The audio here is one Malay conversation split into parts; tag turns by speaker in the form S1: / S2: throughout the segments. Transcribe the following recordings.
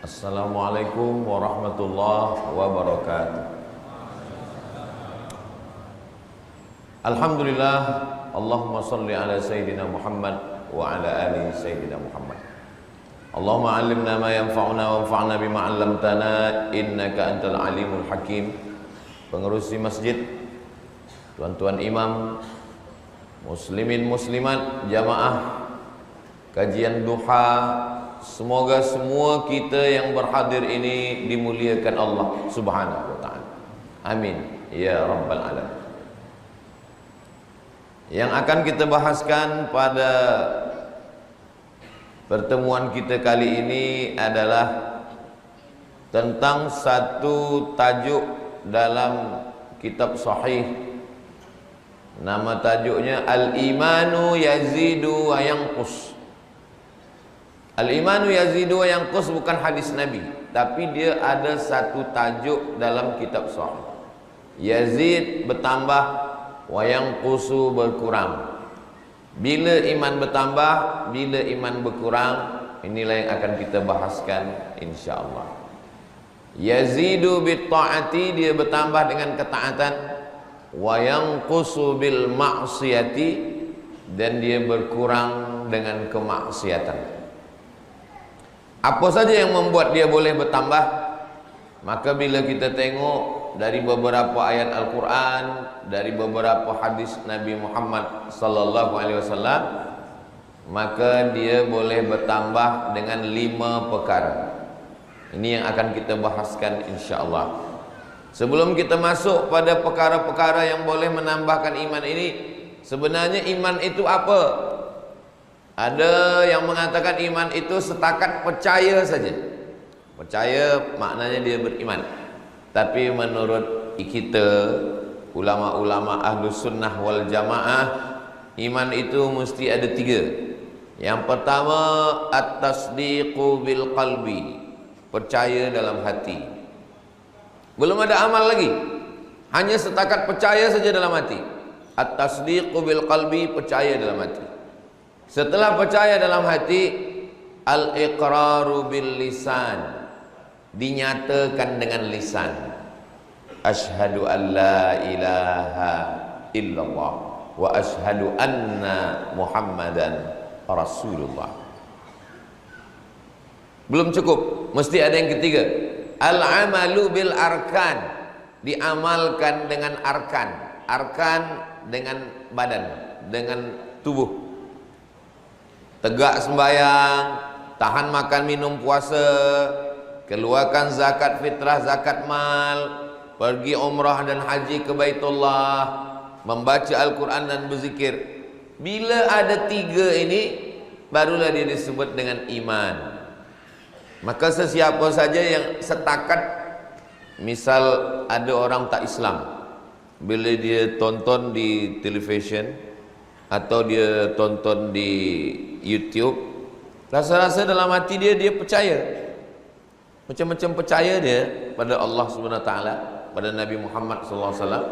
S1: Assalamualaikum warahmatullahi wabarakatuh. Alhamdulillah, Allahumma salli ala Sayyidina Muhammad wa ala ali Sayyidina Muhammad. Allahumma allimna ma yanfa'una wa anfa'na bima 'allamtana innaka antal alimul hakim. Pengerusi masjid, tuan-tuan imam, muslimin muslimat, jamaah kajian duha, semoga semua kita yang berhadir ini dimuliakan Allah Subhanahu wa taala. Amin ya rabbal alamin. Yang akan kita bahaskan pada pertemuan kita kali ini adalah tentang satu tajuk dalam kitab sahih. Nama tajuknya Al-Imanu Yazidu wa Yanqus. Al-Imanu Yazidu wa Yanqus bukan hadis Nabi, tapi dia ada satu tajuk dalam kitab sahih. Yazid bertambah, wa yanqusu berkurang. Bila iman bertambah, bila iman berkurang, inilah yang akan kita bahaskan insyaallah. Yazidu bit ta'ati, dia bertambah dengan ketaatan, wa yanqusu bil ma'siyati, dan dia berkurang dengan kemaksiatan. Apa saja yang membuat dia boleh bertambah? Maka bila kita tengok dari beberapa ayat Al-Quran, dari beberapa hadis Nabi Muhammad sallallahu alaihi wasallam, maka dia boleh bertambah dengan 5 perkara. Ini yang akan kita bahaskan insya-Allah. Sebelum kita masuk pada perkara-perkara yang boleh menambahkan iman ini, sebenarnya iman itu apa? Ada yang mengatakan iman itu setakat percaya saja. Percaya maknanya dia beriman. Tapi menurut kita, ulama-ulama Ahlus Sunnah wal Jamaah, iman itu mesti ada 3. Yang pertama, at-tasdiqu bil qalbi, percaya dalam hati. Belum ada amal lagi, hanya setakat percaya saja dalam hati. At-tasdiqu bil qalbi, percaya dalam hati. Setelah percaya dalam hati, al-iqraru bil lisan, dinyatakan dengan lisan. Asyhadu an la ilaha illallah wa asyhadu anna Muhammadan Rasulullah. Belum cukup, mesti ada yang ketiga. Al-amalu bil arkan, diamalkan dengan arkan. Arkan dengan badan, dengan tubuh. Tegak sembahyang, tahan makan minum puasa, keluarkan zakat fitrah, zakat mal, pergi umrah dan haji ke Baitullah, membaca Al-Quran dan berzikir. Bila ada 3 ini, barulah dia disebut dengan iman. Maka sesiapa saja yang setakat, misal ada orang tak Islam, bila dia tonton di television atau dia tonton di YouTube, rasa-rasa dalam hati dia percaya, macam-macam percaya dia pada Allah Subhanahu Wa Taala, pada Nabi Muhammad sallallahu alaihi wasallam,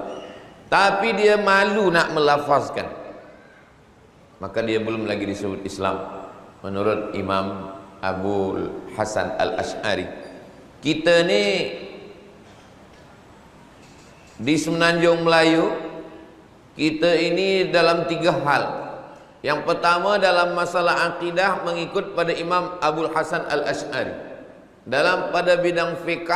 S1: tapi dia malu nak melafazkan, maka dia belum lagi disebut Islam menurut Imam Abu Hasan Al-Ash'ari. Kita ni di Semenanjung Melayu, kita ini dalam 3 hal. Yang pertama, dalam masalah akidah mengikut pada Imam Abu Hasan Al-Ash'ari. Dalam pada bidang fiqh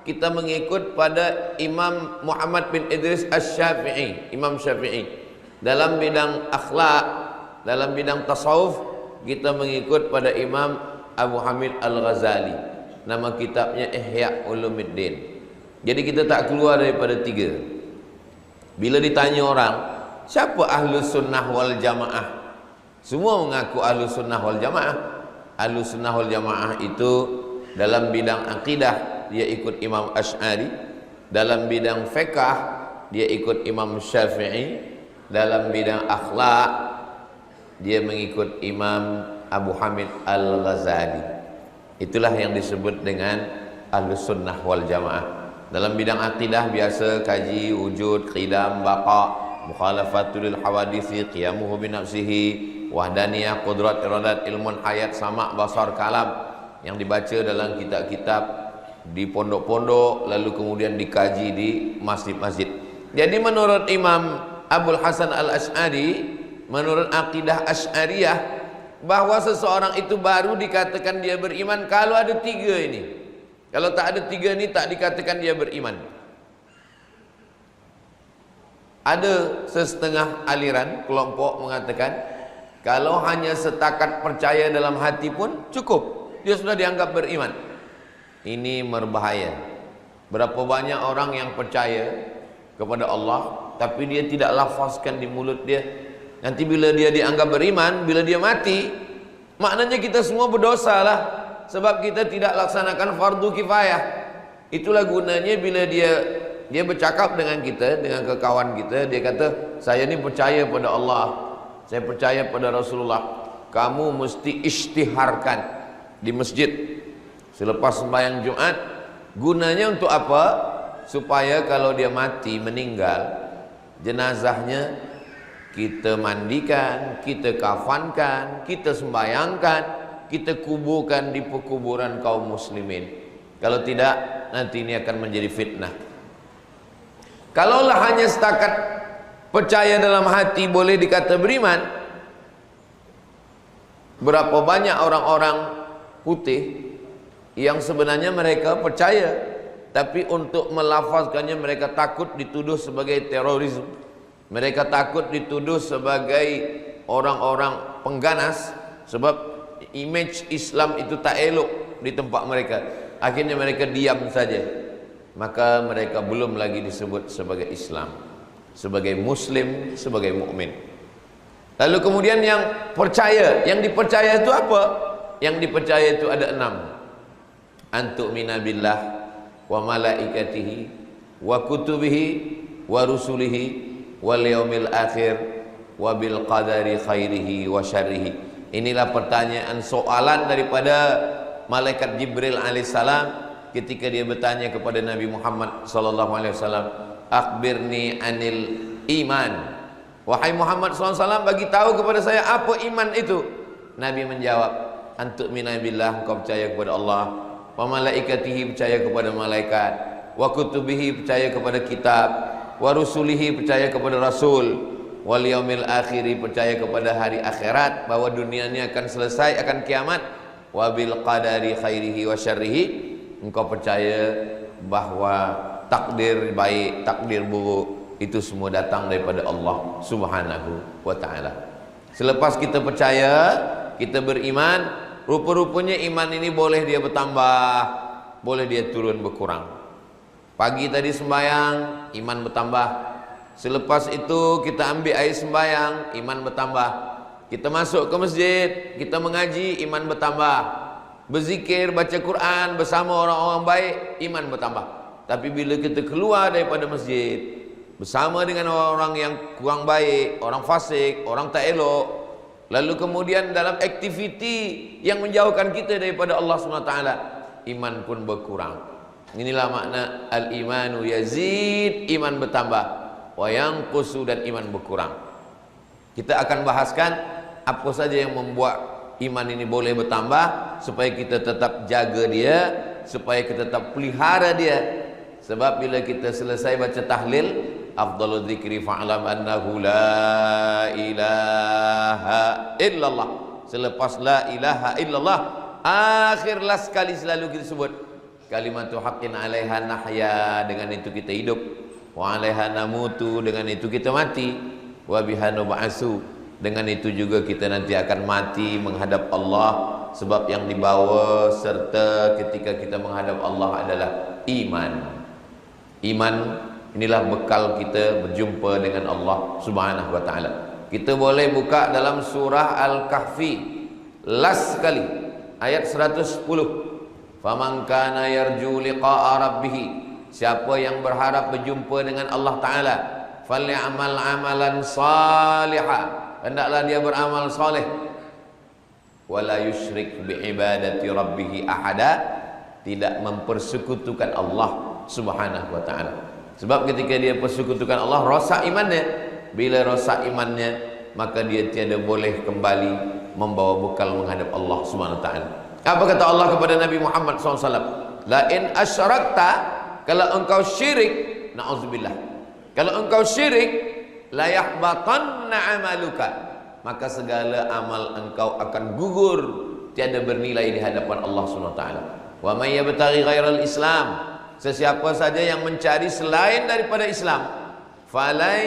S1: kita mengikut pada Imam Muhammad bin Idris Asy-Syafi'i, Imam Syafi'i. Dalam bidang akhlak, dalam bidang tasawuf, kita mengikut pada Imam Abu Hamid Al-Ghazali. Nama kitabnya Ihya Ulumuddin. Jadi kita tak keluar daripada 3. Bila ditanya orang, siapa Ahlus Sunnah wal Jamaah? Semua mengaku Ahlus Sunnah wal Jamaah. Ahlus Sunnah wal Jamaah itu dalam bidang akidah dia ikut Imam Asy'ari, dalam bidang fiqh dia ikut Imam Syafi'i, dalam bidang akhlak dia mengikut Imam Abu Hamid Al-Ghazali. Itulah yang disebut dengan Ahlus Sunnah wal Jamaah. Dalam bidang akidah biasa kaji wujud, qidam, baqa, mukhalafatul hawadisi, qiyamuhu bi nafsihi, wahdaniyah, qudrat, iradat, ilmun hayat, sama, basar, kalam. yang dibaca dalam kitab-kitab di pondok-pondok, lalu kemudian dikaji di masjid-masjid. Jadi menurut Imam Abul Hasan Al-Asy'ari, menurut akidah Asy'ariyah, bahwa seseorang itu baru dikatakan dia beriman kalau ada tiga ini. Kalau tak ada tiga ini, tak dikatakan dia beriman. Ada setengah aliran kelompok mengatakan kalau hanya setakat percaya dalam hati pun cukup, dia sudah dianggap beriman. Ini berbahaya. Berapa banyak orang yang percaya kepada Allah tapi dia tidak lafazkan di mulut dia. Nanti bila dia dianggap beriman, bila dia mati, maknanya kita semua berdosa lah, sebab kita tidak laksanakan fardu kifayah. Itulah gunanya bila dia bercakap dengan kita, dengan kekawan kita, dia kata, saya ni percaya pada Allah, saya percaya pada Rasulullah. Kamu mesti isytiharkan di masjid selepas sembahyang Jumat. Gunanya untuk apa? Supaya kalau dia mati, meninggal, jenazahnya kita mandikan, kita kafankan, kita sembayangkan, kita kuburkan di pekuburan kaum muslimin. Kalau tidak, nanti ini akan menjadi fitnah. Kalaulah hanya setakat percaya dalam hati boleh dikata beriman, berapa banyak orang-orang putih yang sebenarnya mereka percaya, tapi untuk melafazkannya mereka takut dituduh sebagai terorisme, mereka takut dituduh sebagai orang-orang pengganas, sebab image Islam itu tak elok di tempat mereka. Akhirnya mereka diam saja. Maka mereka belum lagi disebut sebagai Islam, sebagai Muslim, sebagai mukmin. Lalu kemudian yang percaya, yang dipercaya itu apa? Yang dipercaya itu ada 6. Antu'mina billah wa malaikatihi wa kutubihi wa rusulihi wal yaumil akhir wa bil qadari khairihi wa syarrihi. Inilah pertanyaan soalan daripada malaikat Jibril alaihissalam ketika dia bertanya kepada Nabi Muhammad sallallahu alaihi wasallam, akhbirni anil iman. Wahai Muhammad sallallahu alaihi wasallam, bagi tahu kepada saya apa iman itu. Nabi menjawab, antu'mina billah, engkau percaya kepada Allah, wa malaikatihi, percaya kepada malaikat, wa kutubihi, percaya kepada kitab, wa rusulihi, percaya kepada rasul, wal yaumil akhiri, percaya kepada hari akhirat, bahwa dunia ini akan selesai, akan kiamat, wa bil qadari khairihi wa syarrihi, engkau percaya bahwa takdir baik, takdir buruk itu semua datang daripada Allah Subhanahu wa ta'ala. Selepas kita percaya, kita beriman, rupa-rupanya iman ini boleh dia bertambah, boleh dia turun berkurang. Pagi tadi sembahyang, iman bertambah. Selepas itu kita ambil air sembahyang, iman bertambah. Kita masuk ke masjid, kita mengaji, iman bertambah. Berzikir, baca Quran bersama orang-orang baik, iman bertambah. Tapi bila kita keluar daripada masjid bersama dengan orang-orang yang kurang baik, orang fasik, orang tak elok, lalu kemudian dalam aktiviti yang menjauhkan kita daripada Allah SWT, iman pun berkurang. Inilah makna al-imanu yazid, iman bertambah, wa yanqusu, dan iman berkurang. Kita akan bahaskan apa saja yang membuat iman ini boleh bertambah, supaya kita tetap jaga dia, supaya kita tetap pelihara dia. Sebab bila kita selesai baca tahlil, afdalul dzikri fa'lam annahu la ilaha illallah. Selepas la ilaha illallah, akhirlah sekali selalu kita sebut kalimatu haqqin 'alaiha nahya, dengan itu kita hidup, wa 'alaiha namutu, dengan itu kita mati, wa biha nub'atsu, dengan itu juga kita nanti akan mati menghadap Allah. Sebab yang dibawa serta ketika kita menghadap Allah adalah iman. Iman inilah bekal kita berjumpa dengan Allah Subhanahu wa ta'ala. Kita boleh buka dalam surah Al-Kahfi, last sekali, ayat 110. Faman kana yarju liqa'a rabbih, siapa yang berharap berjumpa dengan Allah Ta'ala, falyamal amalan salihah, hendaklah dia beramal soleh, wala yusyrik biibadati rabbih ahada, tidak mempersekutukan Allah Subhanahu wa ta'ala. Sebab ketika dia persekutukan Allah, rosak imannya. Bila rosak imannya, maka dia tiada boleh kembali membawa bekal menghadap Allah Subhanahu wa ta'ala. Apa kata Allah kepada Nabi Muhammad SAW? La in asyrakta, kalau engkau syirik, na'udzubillah, kalau engkau syirik, la yahbatanna amaluka, maka segala amal engkau akan gugur, tiada bernilai di hadapan Allah SWT. Wa may yabtaghi ghairal Islam, sesiapa saja yang mencari selain daripada Islam, falan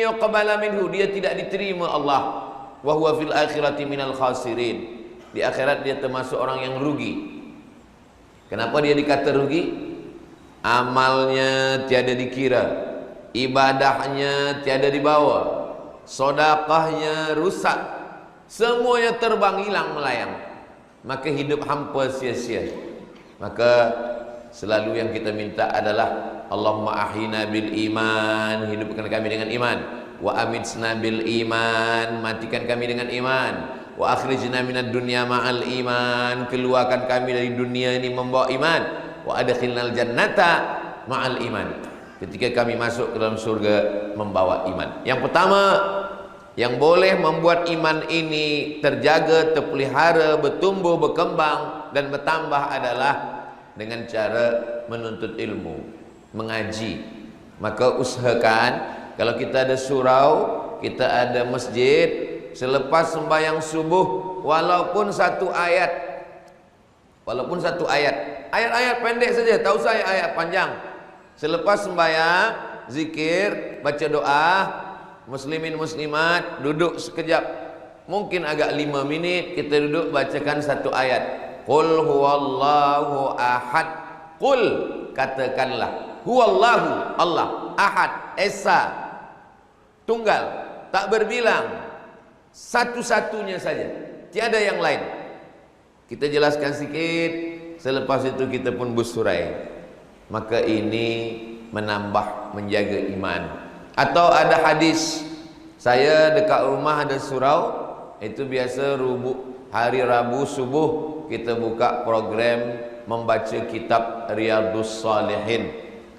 S1: yuqbala minhu, dia tidak diterima Allah. Wa huwa fil akhirati minal khasirin, di akhirat dia termasuk orang yang rugi. Kenapa dia dikata rugi? Amalnya tiada dikira, ibadahnya tiada dibawa, sedekahnya rusak, semuanya terbang, hilang, melayang, maka hidup hampa, sia-sia. Maka selalu yang kita minta adalah Allahumma ahyina bil iman, hidupkan kami dengan iman, wa amitsna bil iman, matikan kami dengan iman, wa akhrijna minad dunya ma'al iman, keluarkan kami dari dunia ini membawa iman, wa adkhilnal jannata ma'al iman, ketika kami masuk ke dalam surga membawa iman. Yang pertama yang boleh membuat iman ini terjaga, terpelihara, bertumbuh, berkembang dan bertambah adalah dengan cara menuntut ilmu, mengaji. Maka usahakan kalau kita ada surau, kita ada masjid, selepas sembahyang subuh, walaupun satu ayat, ayat-ayat pendek saja, tak usah ayat panjang. Selepas sembahyang, zikir, baca doa, muslimin muslimat duduk sekejap, mungkin agak 5 minit, kita duduk bacakan satu ayat. Qul huwallahu ahad, qul, katakanlah, huwallahu, Allah, ahad, esa, tunggal, tak berbilang, satu-satunya saja, tiada yang lain. Kita jelaskan sikit, selepas itu kita pun bersurai. Maka ini menambah, menjaga iman. Atau ada hadis, saya dekat rumah ada surau, itu biasa hari Rabu subuh kita buka program membaca kitab Riyadhus Shalihin.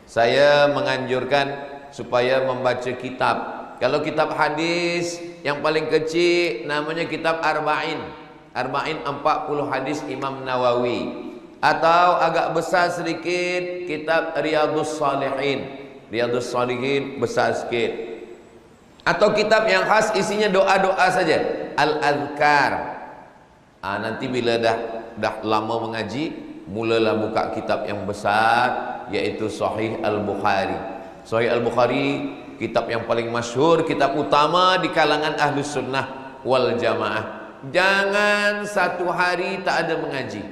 S1: Saya menganjurkan supaya membaca kitab. Kalau kitab hadis yang paling kecil namanya kitab Arba'in 40 hadis Imam Nawawi. Atau agak besar sedikit kitab Riyadhus Shalihin. Riyadhus Shalihin besar sikit. Atau kitab yang khas isinya doa-doa saja, Al-Adhkar. Nanti bila dah lama mengaji, mulalah buka kitab yang besar, yaitu Sahih Al-Bukhari. Sahih Al-Bukhari kitab yang paling masyhur, kitab utama di kalangan Ahlus Sunnah wal Jamaah. Jangan satu hari tak ada mengaji.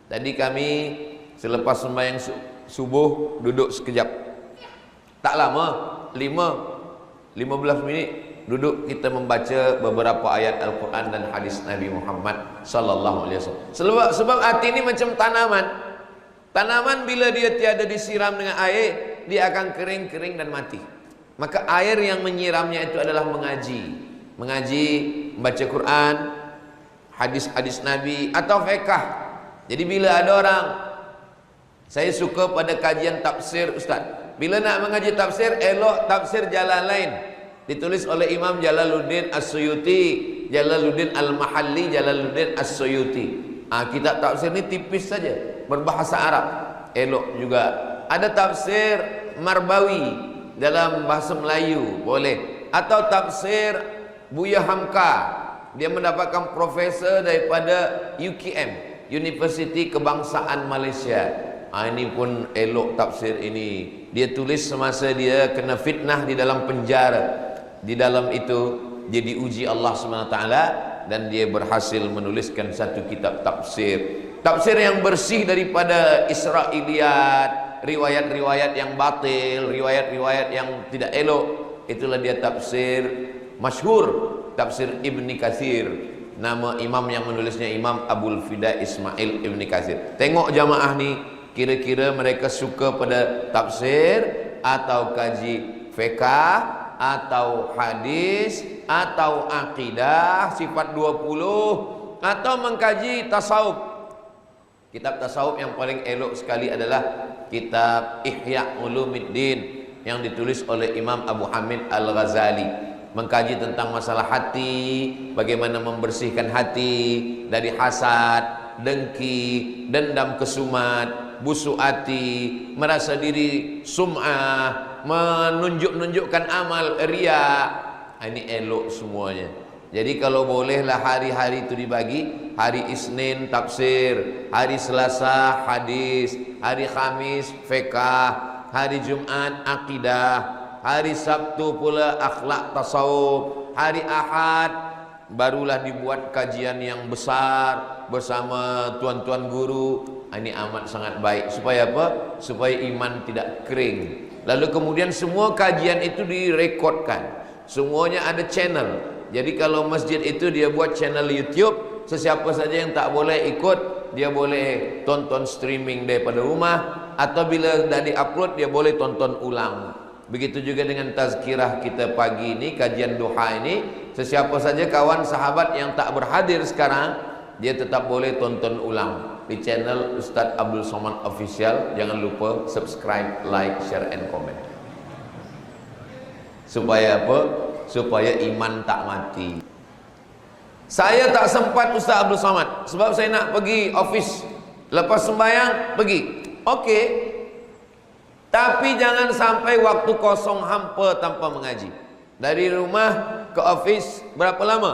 S1: Tadi kami selepas sembahyang subuh duduk sekejap, tak lama, 15 minit duduk kita membaca beberapa ayat Al-Quran dan hadis Nabi Muhammad sallallahu alaihi wasallam. Sebab hati ini macam tanaman. Tanaman bila dia tiada disiram dengan air, dia akan kering dan mati. Maka air yang menyiramnya itu adalah mengaji, membaca Quran, hadis-hadis Nabi atau fiqh. Jadi bila ada orang, saya suka pada kajian tafsir Ustaz, bila nak mengaji tafsir, elok tafsir Jalalain, ditulis oleh Imam Jalaluddin As-Suyuti, Jalaluddin Al-Mahalli, Jalaluddin As-Suyuti. Kitab tafsir ni tipis saja, berbahasa Arab, elok juga. Ada tafsir Marbawi dalam bahasa Melayu, boleh. Atau tafsir Buya Hamka, dia mendapatkan profesor daripada UKM, Universiti Kebangsaan Malaysia. Ini pun elok tafsir ini. Dia tulis semasa dia kena fitnah di dalam penjara. Di dalam itu dia diuji Allah SWT dan dia berhasil menuliskan satu kitab tafsir. Tafsir yang bersih daripada Israiliyat, riwayat-riwayat yang batil, riwayat-riwayat yang tidak elok. Itulah dia tafsir masyhur, tafsir Ibni Katsir. Nama imam yang menulisnya Imam Abul Fida Ismail Ibni Katsir. Tengok jamaah ni, kira-kira mereka suka pada tafsir atau kaji fiqh atau hadis atau akidah sifat 20 atau mengkaji tasawuf. Kitab tasawuf yang paling elok sekali adalah kitab Ihya Ulumuddin yang ditulis oleh Imam Abu Hamid Al-Ghazali, mengkaji tentang masalah hati, bagaimana membersihkan hati dari hasad, dengki, dendam kesumat, busuk hati, merasa diri sum'ah, menunjukkan amal, riya. Ini elok semuanya. Jadi kalau bolehlah hari-hari itu dibagi. Hari Isnin tafsir, hari Selasa hadis, hari Khamis fiqh, hari Jumat akidah, hari Sabtu pula akhlak tasawuf, hari Ahad barulah dibuat kajian yang besar bersama tuan-tuan guru. Ini amat sangat baik. Supaya apa? Supaya iman tidak kering. Lalu kemudian semua kajian itu direkodkan. Semuanya ada channel. Jadi kalau masjid itu dia buat channel YouTube, sesiapa saja yang tak boleh ikut, dia boleh tonton streaming daripada rumah, atau bila dah diupload dia boleh tonton ulang. Begitu juga dengan tazkirah kita pagi ini, kajian duha ini, sesiapa saja kawan sahabat yang tak berhadir sekarang, dia tetap boleh tonton ulang di channel Ustaz Abdul Somad Official. Jangan lupa subscribe, like, share and comment. Supaya apa? Supaya iman tak mati. Saya tak sempat Ustaz Abdul Somad sebab saya nak pergi office lepas sembahyang, pergi. Okey. Tapi jangan sampai waktu kosong hampa tanpa mengaji. Dari rumah ke office berapa lama?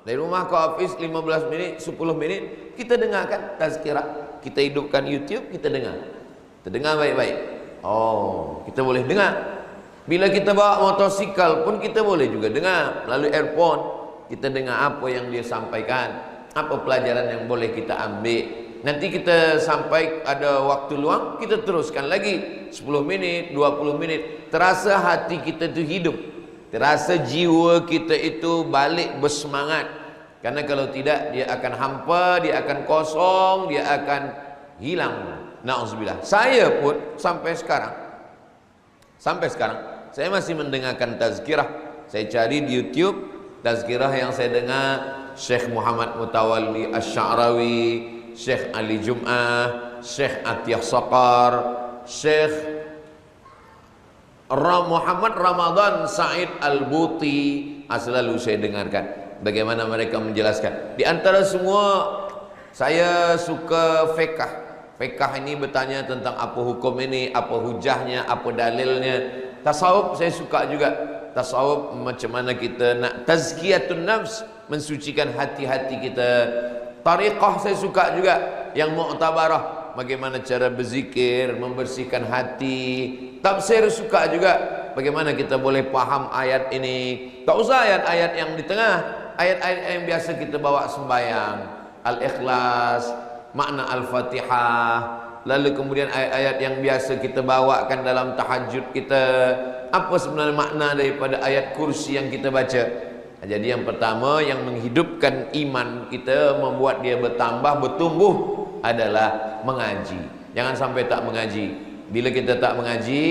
S1: Dari rumah ke office 15 minit, 10 minit, kita dengarkan tazkirah. Kita hidupkan YouTube, kita dengar. Kita dengar baik-baik. Oh, kita boleh dengar. Bila kita bawa motosikal pun kita boleh juga dengar melalui earphone. Kita dengar apa yang dia sampaikan, apa pelajaran yang boleh kita ambil. Nanti kita sampai ada waktu luang, kita teruskan lagi 10 minit, 20 minit. Terasa hati kita itu hidup, terasa jiwa kita itu balik bersemangat. Karena kalau tidak, dia akan hampa, dia akan kosong, dia akan hilang. Na'udzubillah. Saya pun sampai sekarang saya masih mendengarkan tazkirah. Saya cari di YouTube tazkirah yang saya dengar, Syekh Muhammad Mutawalli Asy-Sya'rawi, Syekh Ali Jum'ah, Syekh Atiyah Saqar, Syekh Muhammad Ramadan Said Al-Buti. Selalu saya dengarkan bagaimana mereka menjelaskan. Di antara semua, saya suka fiqh. Fiqh ini bertanya tentang apa hukum ini, apa hujahnya, apa dalilnya. Tasawuf saya suka juga. Tasawuf macam mana kita nak tazkiyatun nafs, mensucikan hati-hati kita. Tariqah saya suka juga, yang mu'tabarah, bagaimana cara berzikir, membersihkan hati. Tafsir suka juga, bagaimana kita boleh faham ayat ini. Tak usah ayat-ayat yang di tengah, ayat-ayat yang biasa kita bawa sembahyang, Al-Ikhlas, makna Al-Fatihah. Lalu kemudian ayat-ayat yang biasa kita bawakan dalam tahajud kita. Apa sebenarnya makna daripada ayat kursi yang kita baca? Jadi yang pertama yang menghidupkan iman kita, membuat dia bertambah, bertumbuh adalah mengaji. Jangan sampai tak mengaji. Bila kita tak mengaji,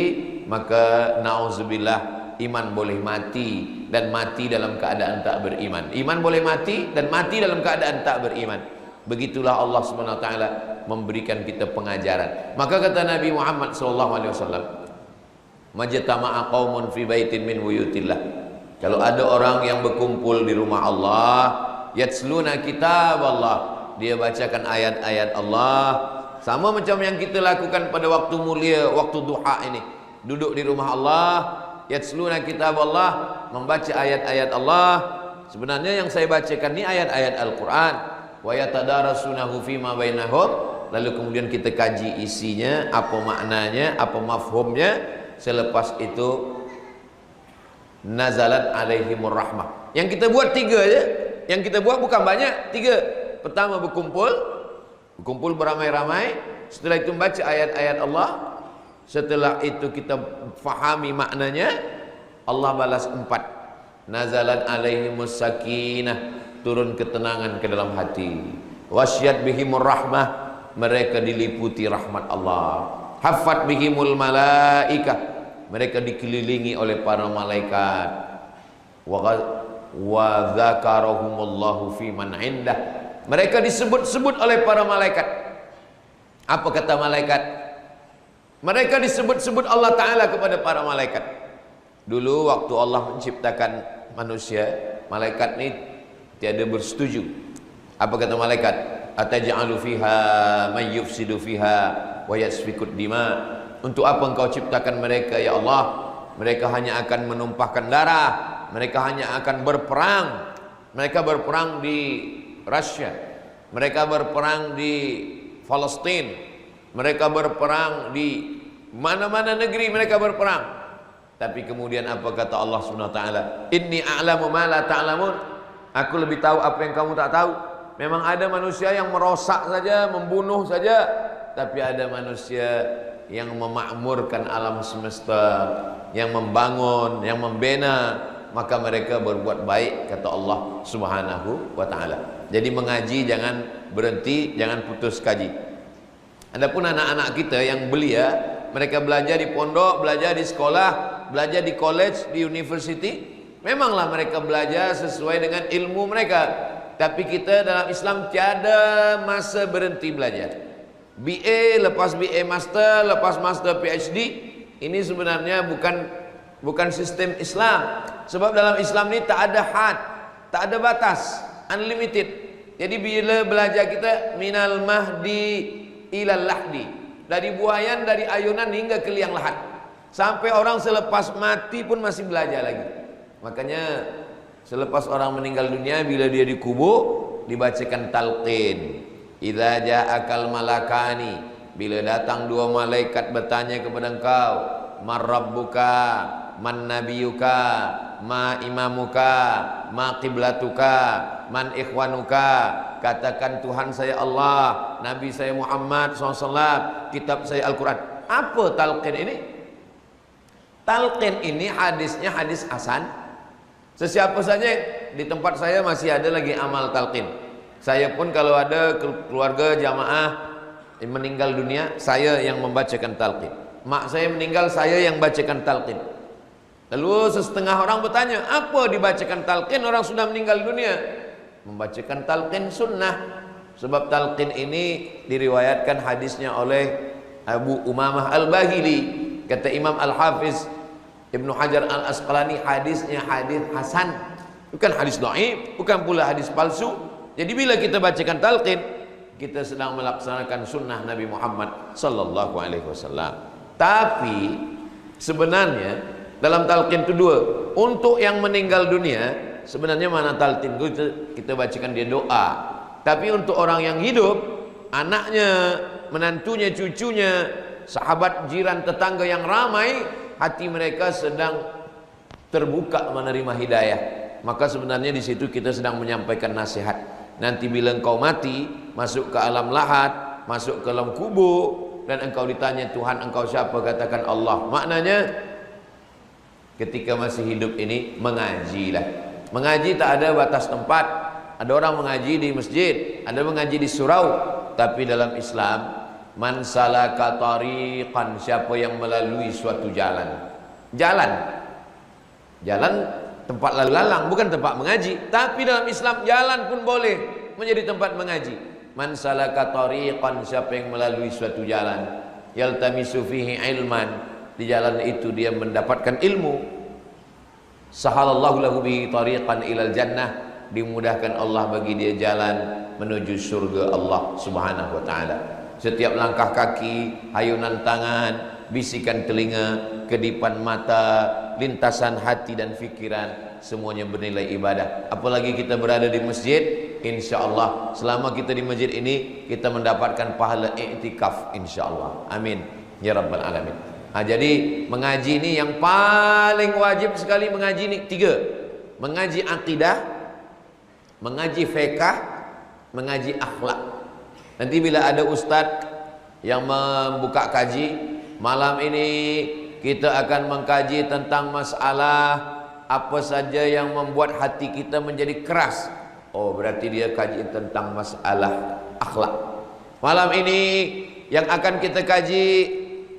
S1: maka na'udzubillah, iman boleh mati, dan mati dalam keadaan tak beriman. Iman boleh mati dan mati dalam keadaan tak beriman. Begitulah Allah Subhanahu wa taala memberikan kita pengajaran. Maka kata Nabi Muhammad sallallahu alaihi wasallam, majtama'a qaumun fi baitin min buyutillah. Kalau ada orang yang berkumpul di rumah Allah, yatsluna kitab Allah, dia bacakan ayat-ayat Allah, sama macam yang kita lakukan pada waktu mulia, waktu duha ini. Duduk di rumah Allah, yatsluna kitab Allah, membaca ayat-ayat Allah. Sebenarnya yang saya bacakan ini ayat-ayat Al-Quran. Wa yatadarasunahu fima bainahum, lalu kemudian kita kaji isinya, apa maknanya, apa mafhumnya. Selepas itu nazalat alaihimur rahmah. Yang kita buat 3 je. Yang kita buat bukan banyak, 3. Pertama berkumpul beramai-ramai. Setelah itu membaca ayat-ayat Allah. Setelah itu kita fahami maknanya. Allah balas 4. Nazalat alaihimus sakinah, turun ketenangan ke dalam hati. Wasyat bihimur rahmah, mereka diliputi rahmat Allah. Haffat bihimul malaikah, mereka dikelilingi oleh para malaikat. Wa dzakarahumullahu fi man indah, mereka disebut-sebut oleh para malaikat. Apa kata malaikat? Mereka disebut-sebut Allah Ta'ala kepada para malaikat. Dulu waktu Allah menciptakan manusia, malaikat ni tiada bersetuju. Apa kata malaikat? Ataj'alu fiha may yufsidu fiha wa yasfikud dima. Untuk apa engkau ciptakan mereka ya Allah? Mereka hanya akan menumpahkan darah, mereka hanya akan berperang. Mereka berperang di Rusia, mereka berperang di Palestina, mereka berperang di mana-mana negeri, mereka berperang. Tapi kemudian apa kata Allah Subhanahu wa taala? Inni a'lamu ma la ta'lamun. Aku lebih tahu apa yang kamu tak tahu. Memang ada manusia yang merosak saja, membunuh saja, tapi ada manusia yang memakmurkan alam semesta, yang membangun, yang membina, maka mereka berbuat baik kata Allah Subhanahu wa taala. Jadi mengaji jangan berhenti, jangan putus kaji. Adapun anak-anak kita yang belia, mereka belajar di pondok, belajar di sekolah, belajar di college, di university, memanglah mereka belajar sesuai dengan ilmu mereka. Tapi kita dalam Islam tiada masa berhenti belajar. BA, lepas BA master, lepas master PhD, ini sebenarnya bukan sistem Islam. Sebab dalam Islam ini tak ada had, tak ada batas, unlimited. Jadi bila belajar kita minal mahdi ilal lahdi, dari buayan, dari ayunan hingga ke liang lahat, sampai orang selepas mati pun masih belajar lagi. Makanya selepas orang meninggal dunia, bila dia dikubur, dibacakan talqin. Idza ja'akal malakani, bila datang dua malaikat bertanya kepada engkau, man rabbuka, man nabiyuka, ma imamuka, ma qiblatuka, man ikhwanuka, katakan Tuhan saya Allah, Nabi saya Muhammad SAW, kitab saya Al-Quran. Apa talqin ini? Talqin ini hadisnya hadis hasan. Sesiapa saja, di tempat saya masih ada lagi amal talqin. Saya pun kalau ada keluarga jamaah yang meninggal dunia, saya yang membacakan talqin. Mak saya meninggal, saya yang bacakan talqin. Lalu setengah orang bertanya, apa dibacakan talqin orang sudah meninggal dunia? Membacakan talqin sunnah. Sebab talqin ini diriwayatkan hadisnya oleh Abu Umamah Al-Bahili. Kata Imam Al-Hafiz Ibnu Hajar Al-Asqalani, hadisnya hadis hasan, bukan hadis dhaif, bukan pula hadis palsu. Jadi bila kita bacakan talqin, kita sedang melaksanakan sunnah Nabi Muhammad sallallahu alaihi wasallam. Tapi sebenarnya dalam talqin itu dua. Untuk yang meninggal dunia, sebenarnya mana talqin kita bacakan dia doa. Tapi untuk orang yang hidup, anaknya, menantunya, cucunya, sahabat, jiran, tetangga yang ramai, hati mereka sedang terbuka menerima hidayah. Maka sebenarnya di situ kita sedang menyampaikan nasihat. Nanti bila engkau mati, masuk ke alam lahat, masuk ke alam kubur, dan engkau ditanya Tuhan engkau siapa, katakan Allah. Maknanya ketika masih hidup ini mengajilah. Mengaji tak ada batas tempat. Ada orang mengaji di masjid, ada mengaji di surau. Tapi dalam Islam, man salaka tariqan, siapa yang melalui suatu jalan. Jalan tempat lalu lalang, bukan tempat mengaji. Tapi dalam Islam jalan pun boleh menjadi tempat mengaji. Man salaka tariqan, siapa yang melalui suatu jalan, yaltamisu fihi ilman, di jalan itu dia mendapatkan ilmu, sahalallahu lahu bihi tariqan ilal jannah, dimudahkan Allah bagi dia jalan menuju surga Allah Subhanahu wa taala. Setiap langkah kaki, hayunan tangan, bisikan telinga, kedipan mata, lintasan hati dan fikiran, semuanya bernilai ibadah. Apalagi kita berada di masjid, insya Allah selama kita di masjid ini kita mendapatkan pahala i'tikaf, insya Allah. Amin ya rabbal alamin. Jadi mengaji ini yang paling wajib sekali. Mengaji ini tiga: mengaji akidah, mengaji fiqh, mengaji akhlak. Nanti bila ada ustadz yang membuka kaji, malam ini kita akan mengkaji tentang masalah apa saja yang membuat hati kita menjadi keras. Oh, berarti dia kaji tentang masalah akhlak. Malam ini yang akan kita kaji,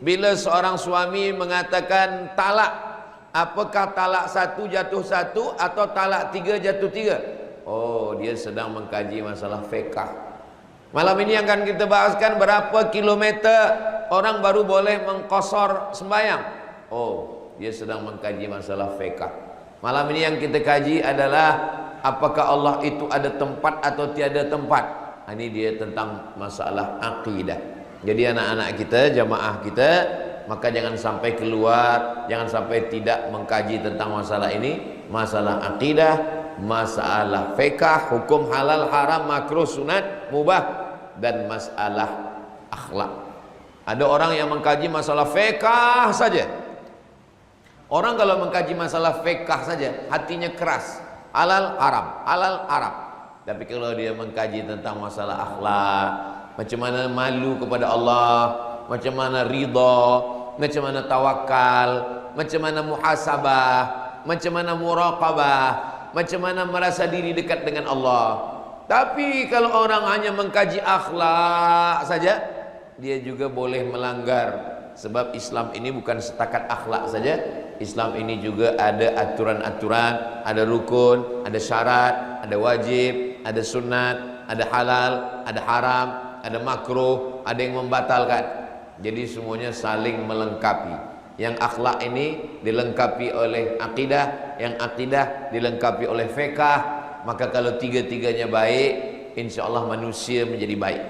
S1: bila seorang suami mengatakan talak, apakah talak satu jatuh satu atau talak tiga jatuh tiga? Oh, dia sedang mengkaji masalah fiqh. Malam ini yang akan kita bahaskan, berapa kilometer orang baru boleh mengqasar sembahyang. Oh, dia sedang mengkaji masalah fiqh. Malam ini yang kita kaji adalah apakah Allah itu ada tempat atau tiada tempat. Ini dia tentang masalah akidah. Jadi anak-anak kita, jamaah kita, maka jangan sampai keluar, jangan sampai tidak mengkaji tentang masalah ini, masalah akidah, masalah fiqh, hukum halal, haram, makruh, sunat, mubah, dan masalah akhlak. Ada orang yang mengkaji masalah fiqh saja. Orang kalau mengkaji masalah fiqh saja, hatinya keras, halal, haram, halal, haram. Tapi kalau dia mengkaji tentang masalah akhlak, macam mana malu kepada Allah, macam mana ridha, macam mana tawakal, macam mana muhasabah, macam mana muraqabah, macam mana merasa diri dekat dengan Allah. Tapi kalau orang hanya mengkaji akhlak saja, dia juga boleh melanggar. Sebab Islam ini bukan setakat akhlak saja. Islam ini juga ada aturan-aturan, ada rukun, ada syarat, ada wajib, ada sunat, ada halal, ada haram, ada makruh, ada yang membatalkan. Jadi semuanya saling melengkapi. Yang akhlak ini dilengkapi oleh akidah, yang akidah dilengkapi oleh fiqh. Maka kalau tiga-tiganya baik, insya Allah manusia menjadi baik.